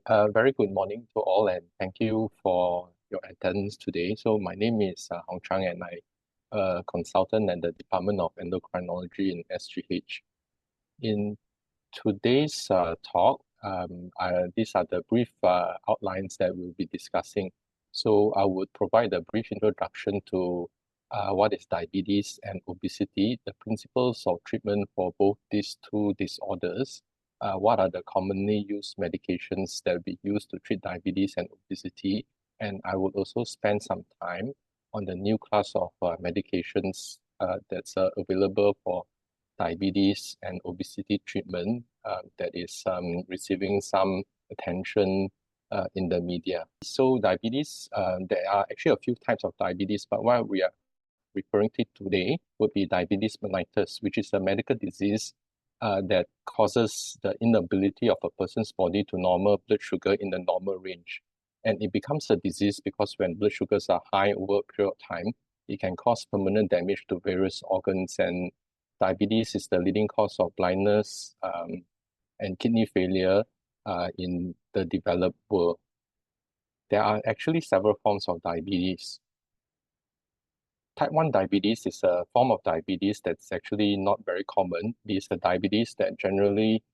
Very good morning to all, and thank you for your attendance today. So my name is Hong Chang, and I'm a consultant at the Department of Endocrinology in SGH. In today's talk, these are the brief outlines that we'll be discussing. So I would provide a brief introduction to what is diabetes and obesity, the principles of treatment for both these two disorders, what are the commonly used medications that will be used to treat diabetes and obesity, and I would also spend some time on the new class of medications that's available for diabetes and obesity treatment that is receiving some attention in the media. So diabetes, there are actually a few types of diabetes, but what we are referring to today would be diabetes mellitus, which is a medical disease that causes the inability of a person's body to normal blood sugar in the normal range. And it becomes a disease because when blood sugars are high over a period of time, it can cause permanent damage to various organs, and diabetes is the leading cause of blindness and kidney failure in the developed world. There are actually several forms of diabetes. Type 1 diabetes is a form of diabetes that's actually not very common. It is a diabetes that generally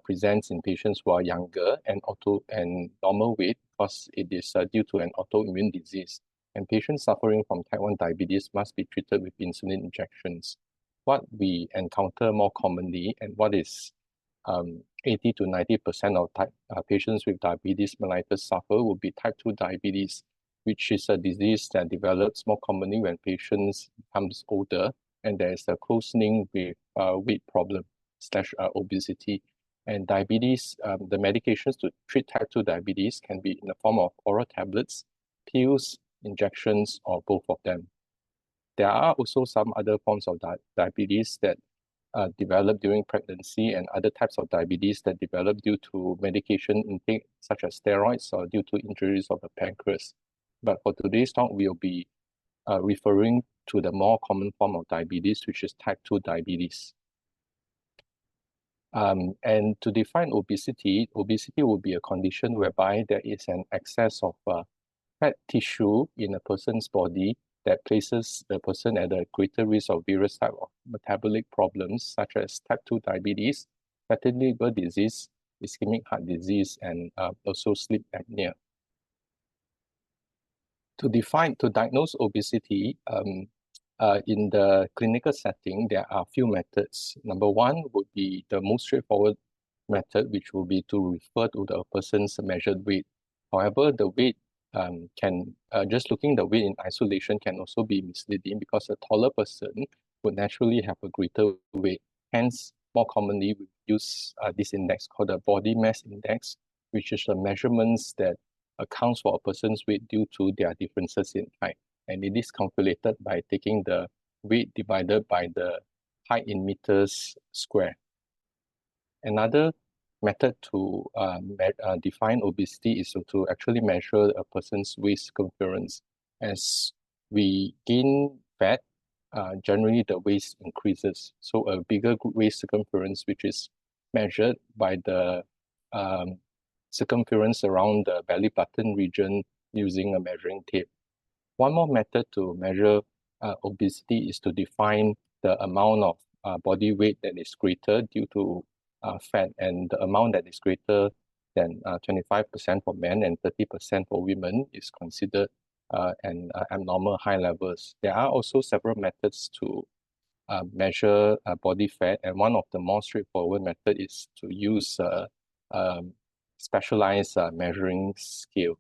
presents in patients who are younger and normal weight because it is due to an autoimmune disease. And patients suffering from type 1 diabetes must be treated with insulin injections. What we encounter more commonly and what is 80 to 90% of patients with diabetes mellitus suffer will be type 2 diabetes, which is a disease that develops more commonly when patients becomes older, and there is a close link with weight problem / obesity. And diabetes, the medications to treat type 2 diabetes can be in the form of oral tablets, pills, injections, or both of them. There are also some other forms of diabetes that develop during pregnancy, and other types of diabetes that develop due to medication intake, such as steroids, or due to injuries of the pancreas. But for today's talk, we'll be referring to the more common form of diabetes, which is type 2 diabetes. And to define obesity will be a condition whereby there is an excess of fat tissue in a person's body that places the person at a greater risk of various types of metabolic problems, such as type 2 diabetes, fatty liver disease, ischemic heart disease, and also sleep apnea. To diagnose obesity, in the clinical setting, there are a few methods. Number one would be the most straightforward method, which will be to refer to the person's measured weight. However, the weight just looking the weight in isolation can also be misleading, because a taller person would naturally have a greater weight. Hence, more commonly we use this index called the body mass index, which is a measurements that accounts for a person's weight due to their differences in height. And it is calculated by taking the weight divided by the height in meters square. Another method to define obesity is to actually measure a person's waist circumference. As we gain fat, generally the waist increases. So a bigger waist circumference, which is measured by the circumference around the belly button region using a measuring tape. One more method to measure obesity is to define the amount of body weight that is greater due to fat, and the amount that is greater than 25% for men and 30% for women is considered an abnormal high levels. There are also several methods to measure body fat, and one of the more straightforward method is to use specialized measuring scale.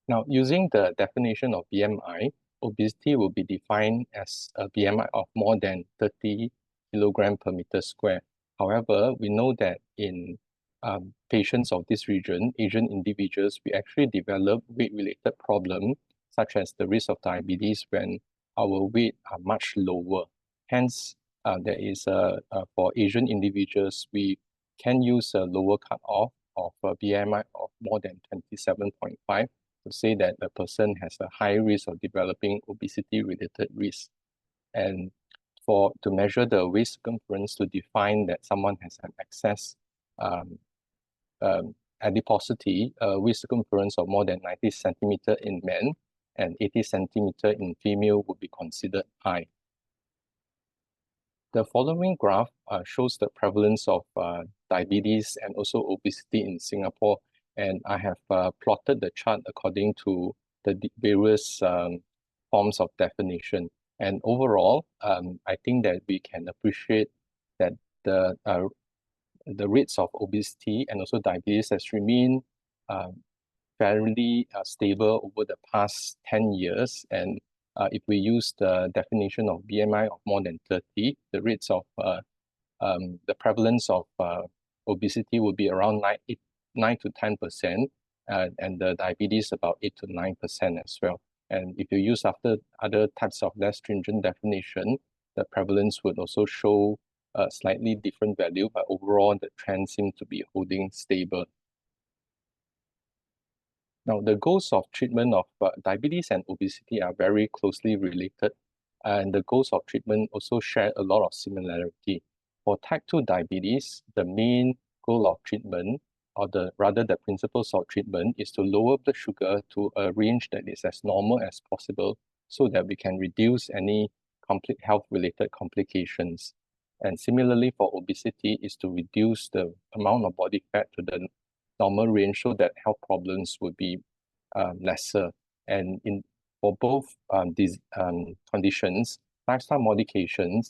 Now, using the definition of BMI, obesity will be defined as a BMI of more than 30 kilogram per meter square. However, we know that in patients of this region, Asian individuals, we actually develop weight-related problems, such as the risk of diabetes when our weight are much lower. Hence, there is for Asian individuals, we can use a lower cutoff of a BMI of more than 27.5 to say that the person has a high risk of developing obesity-related risk. And to measure the waist circumference to define that someone has an excess adiposity with circumference of more than 90 centimeter in men and 80 centimeter in female would be considered high. The following graph shows the prevalence of diabetes and also obesity in Singapore, and I have plotted the chart according to the various forms of definition. And overall, I think that we can appreciate that the rates of obesity and also diabetes has remained fairly stable over the past 10 years. And if we use the definition of BMI of more than 30, the rates of the prevalence of obesity would be around 9 to 10%, and the diabetes about 8 to 9% as well. And if you use other types of less stringent definition, the prevalence would also show a slightly different value, but overall the trend seems to be holding stable. Now, the goals of treatment of diabetes and obesity are very closely related, and the goals of treatment also share a lot of similarity. For type 2 diabetes, the main goal of treatment, or rather the principles of treatment, is to lower blood sugar to a range that is as normal as possible so that we can reduce any health-related complications. And similarly for obesity, is to reduce the amount of body fat to the normal range so that health problems would be lesser. And for both these conditions, lifestyle modification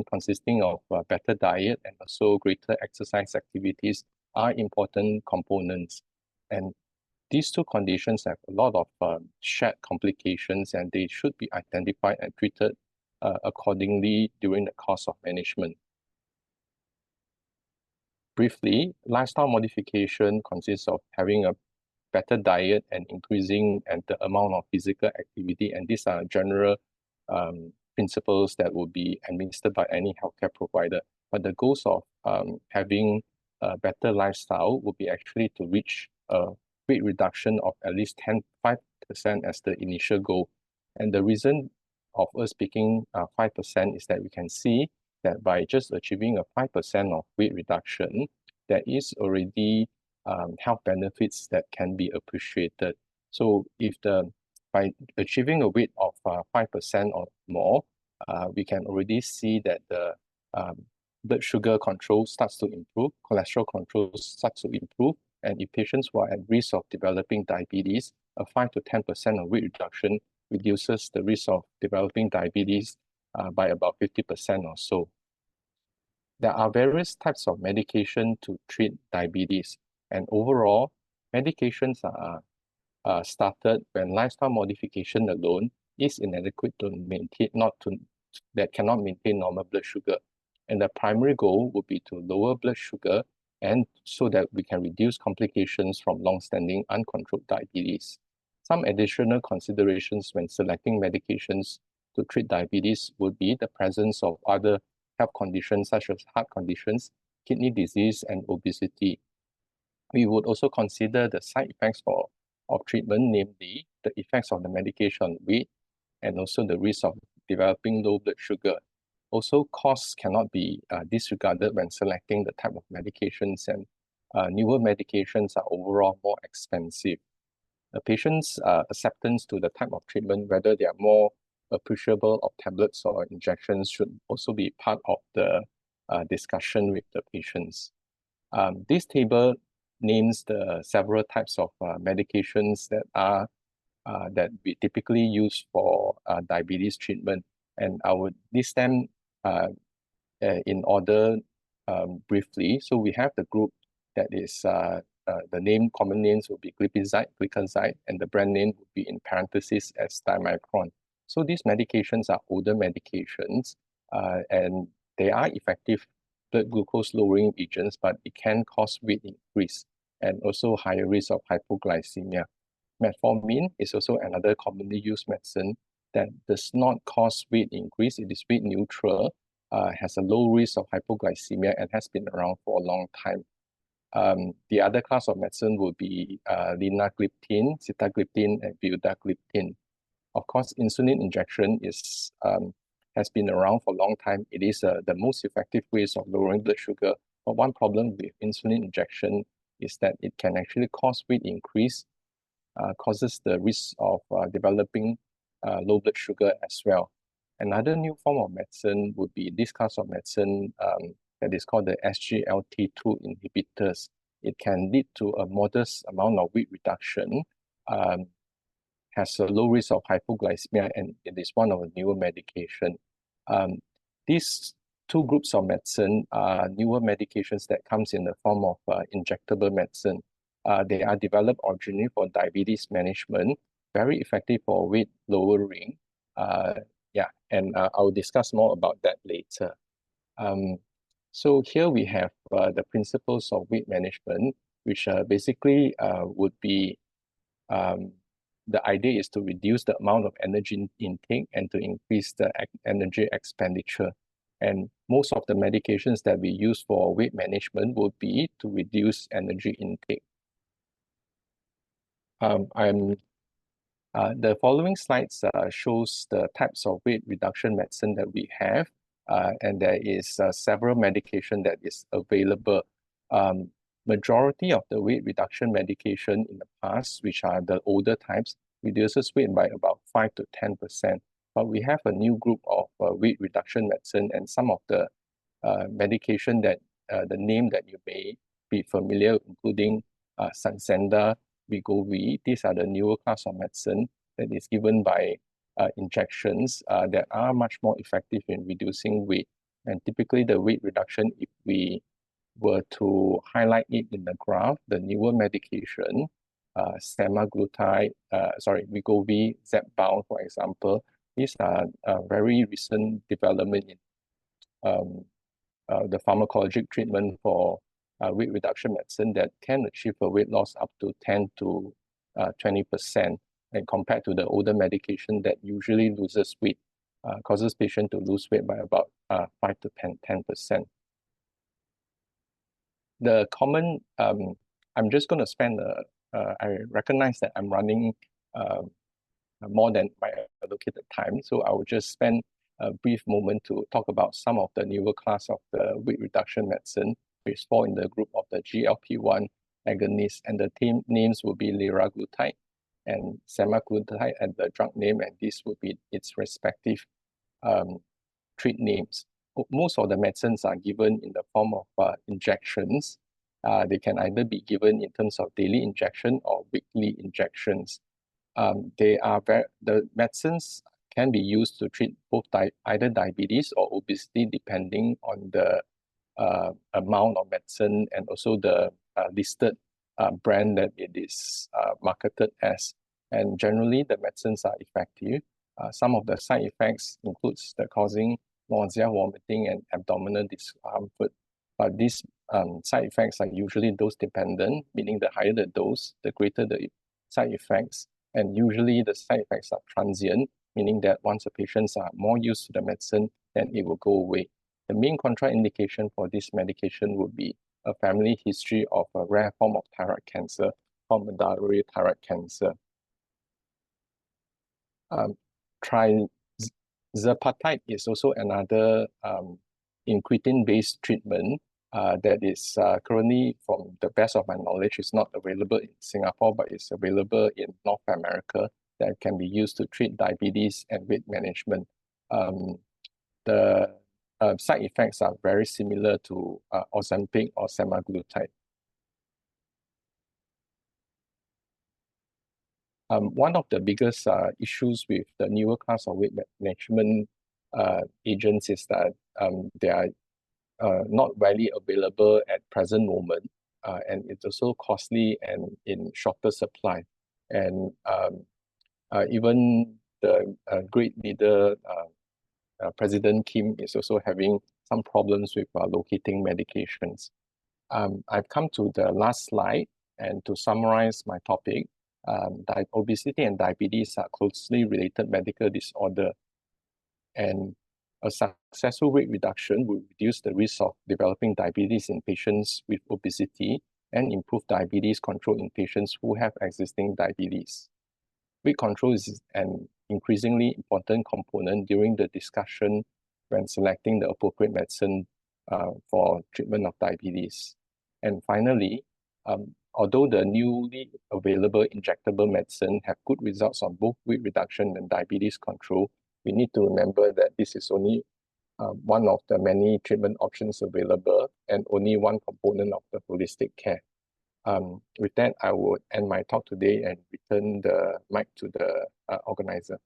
consisting of better diet and also greater exercise activities are important components. And these two conditions have a lot of shared complications, and they should be identified and treated accordingly during the course of management. Briefly, lifestyle modification consists of having a better diet and increasing the amount of physical activity, and these are general principles that will be administered by any healthcare provider. But the goals of having a better lifestyle would be actually to reach a weight reduction of at least 5% as the initial goal. And the reason of us picking 5% is that we can see that by just achieving a 5% of weight reduction, there is already health benefits that can be appreciated. So if by achieving a weight of 5% or more, we can already see that the blood sugar control starts to improve, cholesterol control starts to improve, and in patients who are at risk of developing diabetes, a 5 to 10% of weight reduction reduces the risk of developing diabetes by about 50% or so. There are various types of medication to treat diabetes, and overall, medications are started when lifestyle modification alone is inadequate to maintain, that cannot maintain normal blood sugar. And the primary goal would be to lower blood sugar, and so that we can reduce complications from long-standing uncontrolled diabetes. Some additional considerations when selecting medications to treat diabetes would be the presence of other health conditions such as heart conditions, kidney disease, and obesity. We would also consider the side effects of treatment, namely the effects of the medication on weight and also the risk of developing low blood sugar. Also, costs cannot be disregarded when selecting the type of medications, and newer medications are overall more expensive. The patient's acceptance to the type of treatment, whether they are more appreciable of tablets or injections, should also be part of the discussion with the patients. This table names the several types of medications that we typically use for diabetes treatment, and I would list them in order briefly. So we have the group that is the common names would be glipizide, gliclazide, and the brand name would be in parentheses as thiamycron. So these medications are older medications, and they are effective blood glucose lowering agents, but it can cause weight increase and also higher risk of hypoglycemia. Metformin is also another commonly used medicine that does not cause weight increase. It is weight neutral, has a low risk of hypoglycemia, and has been around for a long time. The other class of medicine would be linagliptin, sitagliptin, and vildagliptin. Of course, insulin injection has been around for a long time. It is the most effective ways of lowering blood sugar, But one problem with insulin injection is that it can actually cause weight increase, causes the risk of developing low blood sugar as well. Another new form of medicine would be this class of medicine that is called the SGLT2 inhibitors. It can lead to a modest amount of weight reduction, has a low risk of hypoglycemia, and it is one of the newer medication. These two groups of medicine are newer medications that comes in the form of injectable medicine. They are developed originally for diabetes management, very effective for weight lowering. And I'll discuss more about that later. So here we have the principles of weight management, which basically would be the idea is to reduce the amount of energy intake and to increase the energy expenditure. And most of the medications that we use for weight management would be to reduce energy intake. The following slides shows the types of weight reduction medicine that we have, and there is several medication that is available. Majority of the weight reduction medication in the past, which are the older types, reduces weight by about 5 to 10%. But we have a new group of weight reduction medicine, and some of the medication that the name that you may be familiar, including Saxenda, Wegovy. These are the newer class of medicine that is given by injections that are much more effective in reducing weight. And typically the weight reduction, if we were to highlight it in the graph, the newer medication, semaglutide, Wegovy, Zepbound, for example, these are very recent development in the pharmacologic treatment for weight reduction medicine that can achieve a weight loss up to 10 to 20%, and compared to the older medication that usually loses weight, causes patient to lose weight by about 5 to 10%. The common, I'm just going to spend, I recognize that I'm running more than my allocated time, so I will just spend a brief moment to talk about some of the newer class of the weight reduction medicine, which fall in the group of the GLP-1 agonists, and the names will be liraglutide and semaglutide and the drug name, and this would be its respective treat names. Most of the medicines are given in the form of injections. They can either be given in terms of daily injection or weekly injections. The medicines can be used to treat both either diabetes or obesity, depending on the amount of medicine and also the listed brand that it is marketed as. And generally, the medicines are effective. Some of the side effects includes the causing nausea, vomiting, and abdominal discomfort. But these side effects are usually dose dependent, meaning the higher the dose, the greater the side effects. And usually the side effects are transient, meaning that once the patients are more used to the medicine, then it will go away. The main contraindication for this medication would be a family history of a rare form of thyroid cancer called medullary thyroid cancer. Tirzepatide is also another incretin-based treatment that is currently, from the best of my knowledge, is not available in Singapore, but it's available in North America, that can be used to treat diabetes and weight management. The side effects are very similar to Ozempic or semaglutide. One of the biggest issues with the newer class of weight management agents is that they are not widely available at present moment, and it's also costly and in shorter supply. And even the great leader, President Kim, is also having some problems with locating medications. I've come to the last slide, and to summarize my topic, obesity and diabetes are closely related medical disorder, and a successful weight reduction will reduce the risk of developing diabetes in patients with obesity and improve diabetes control in patients who have existing diabetes. Weight control is an increasingly important component during the discussion when selecting the appropriate medicine for treatment of diabetes. And finally, although the newly available injectable medicine have good results on both weight reduction and diabetes control, we need to remember that this is only one of the many treatment options available and only one component of the holistic care. With that, I would end my talk today and return the mic to the organizer.